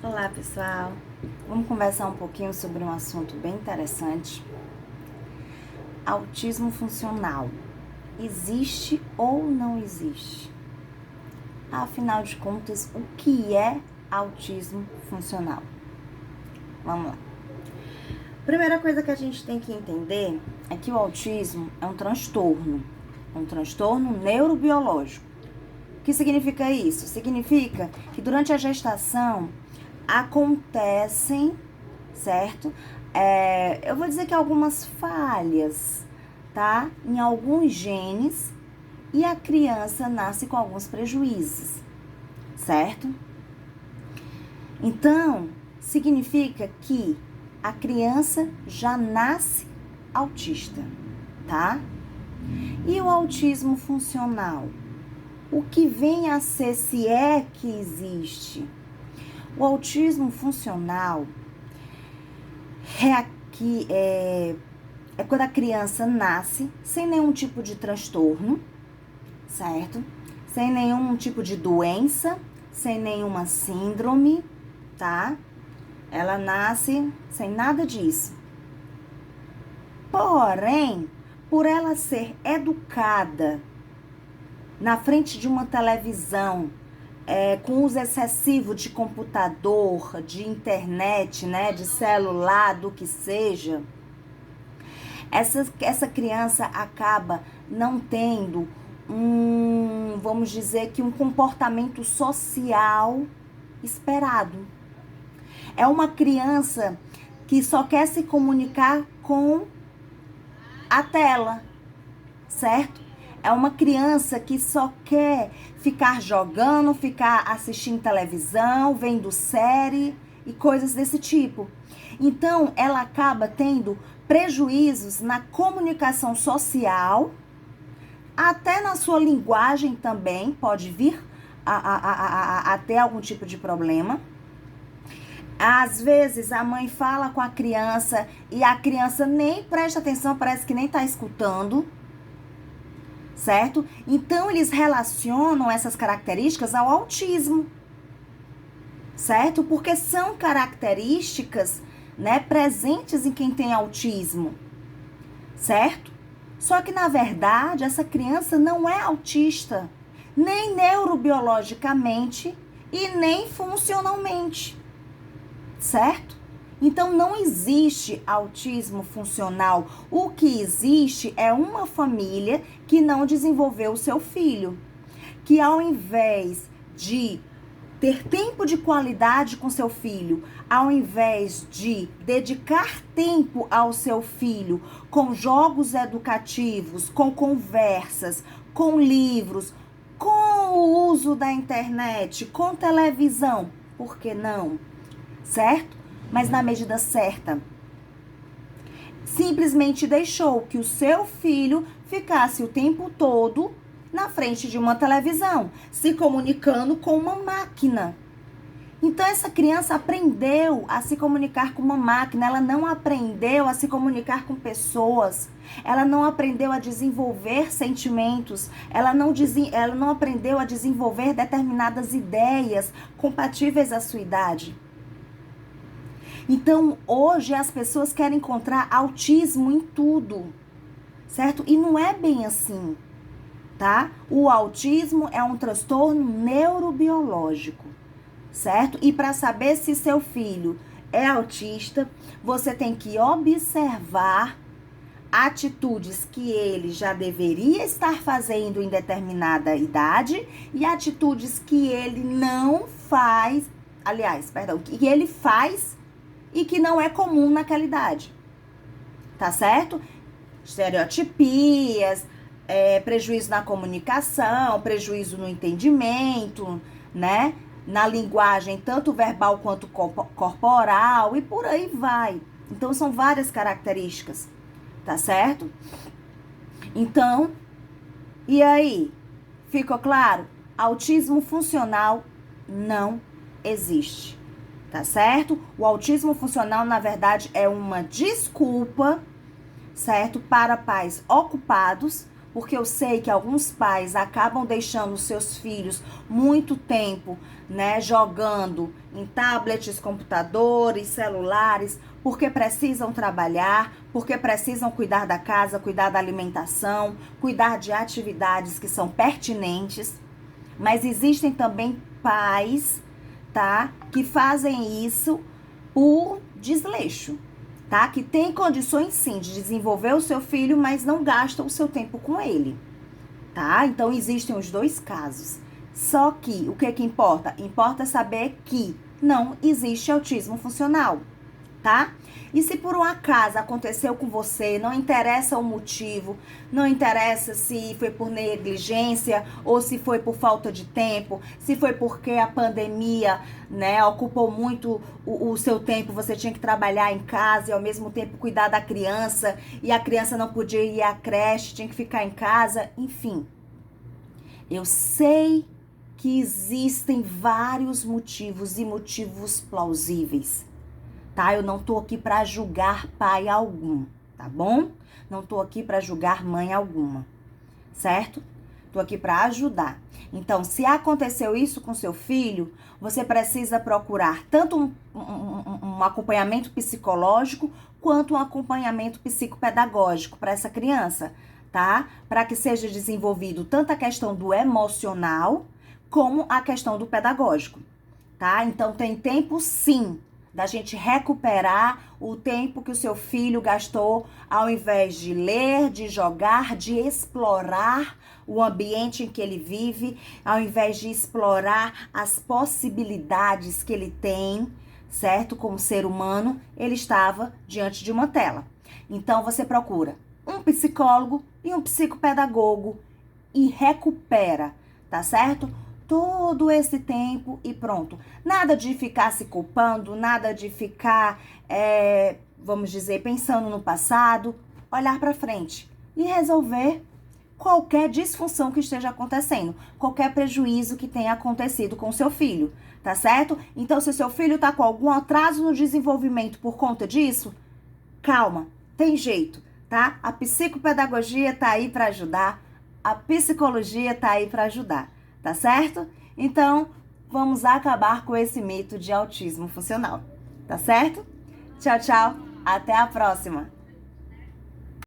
Olá, pessoal. Vamos conversar um pouquinho sobre um assunto bem interessante. Autismo funcional. Existe ou não existe? Afinal de contas, o que é autismo funcional? Vamos lá. Primeira coisa que a gente tem que entender é que o autismo é um transtorno neurobiológico. O que significa isso? Significa que durante a gestação acontecem, certo? Eu vou dizer que algumas falhas, tá? Em alguns genes e a criança nasce com alguns prejuízos, certo? Então, significa que a criança já nasce autista, tá? E o autismo funcional? O que vem a ser, se é que existe? O autismo funcional é quando a criança nasce sem nenhum tipo de transtorno, certo? Sem nenhum tipo de doença, sem nenhuma síndrome, tá? Ela nasce sem nada disso. Porém, por ela ser educada na frente de uma televisão, com uso excessivo de computador, de internet, né, de celular, do que seja, essa criança acaba não tendo vamos dizer que um comportamento social esperado. É uma criança que só quer se comunicar com a tela, certo? É uma criança que só quer ficar jogando, ficar assistindo televisão, vendo série e coisas desse tipo. Então, ela acaba tendo prejuízos na comunicação social, até na sua linguagem também pode vir a ter algum tipo de problema. Às vezes a mãe fala com a criança e a criança nem presta atenção, parece que nem está escutando, certo? Então eles relacionam essas características ao autismo, certo? Porque são características, né, presentes em quem tem autismo, certo? Só que na verdade essa criança não é autista, nem neurobiologicamente e nem funcionalmente, certo? Então, não existe autismo funcional. O que existe é uma família que não desenvolveu o seu filho, que ao invés de ter tempo de qualidade com seu filho, ao invés de dedicar tempo ao seu filho com jogos educativos, com conversas, com livros, com o uso da internet, com televisão, por que não? Certo? Mas na medida certa. Simplesmente deixou que o seu filho ficasse o tempo todo na frente de uma televisão, se comunicando com uma máquina. Então essa criança aprendeu a se comunicar com uma máquina, ela não aprendeu a se comunicar com pessoas, ela não aprendeu a desenvolver sentimentos, ela não aprendeu a desenvolver determinadas ideias compatíveis à sua idade. Então, hoje as pessoas querem encontrar autismo em tudo, certo? E não é bem assim, tá? O autismo é um transtorno neurobiológico, certo? E para saber se seu filho é autista, você tem que observar atitudes que ele já deveria estar fazendo em determinada idade e atitudes que ele não faz, que ele faz e que não é comum naquela idade, tá certo? Estereotipias, prejuízo na comunicação, prejuízo no entendimento, né? Na linguagem, tanto verbal quanto corporal e por aí vai. Então, são várias características, tá certo? Então, e aí? Ficou claro? Autismo funcional não existe. Tá certo? O autismo funcional, na verdade, é uma desculpa, certo? Para pais ocupados, porque eu sei que alguns pais acabam deixando seus filhos muito tempo, né, jogando em tablets, computadores, celulares, porque precisam trabalhar, porque precisam cuidar da casa, cuidar da alimentação, cuidar de atividades que são pertinentes. Mas existem também pais, tá, que fazem isso por desleixo, tá? Que tem condições sim de desenvolver o seu filho, mas não gastam o seu tempo com ele, tá? Então existem os dois casos. Só que o que importa? Importa saber que não existe autismo funcional, tá? E se por um acaso aconteceu com você, não interessa o motivo, não interessa se foi por negligência ou se foi por falta de tempo, se foi porque a pandemia, né, ocupou muito o seu tempo, você tinha que trabalhar em casa e ao mesmo tempo cuidar da criança e a criança não podia ir à creche, tinha que ficar em casa, enfim. Eu sei que existem vários motivos e motivos plausíveis, tá? Eu não tô aqui para julgar pai algum, tá bom? Não tô aqui para julgar mãe alguma, certo? Tô aqui para ajudar. Então, se aconteceu isso com seu filho, você precisa procurar tanto um acompanhamento psicológico quanto um acompanhamento psicopedagógico para essa criança, tá? Para que seja desenvolvido tanto a questão do emocional como a questão do pedagógico, tá? Então, tem tempo sim da gente recuperar o tempo que o seu filho gastou ao invés de ler, de jogar, de explorar o ambiente em que ele vive, ao invés de explorar as possibilidades que ele tem, certo? Como ser humano, ele estava diante de uma tela. Então, você procura um psicólogo e um psicopedagogo e recupera, tá certo? Todo esse tempo e pronto. Nada de ficar se culpando, nada de ficar, vamos dizer, pensando no passado. Olhar para frente e resolver qualquer disfunção que esteja acontecendo, qualquer prejuízo que tenha acontecido com seu filho, tá certo? Então, se seu filho tá com algum atraso no desenvolvimento por conta disso, calma, tem jeito, tá? A psicopedagogia tá aí para ajudar, a psicologia tá aí para ajudar. Tá certo? Então, vamos acabar com esse mito de autismo funcional. Tá certo? Tchau, tchau. Até a próxima.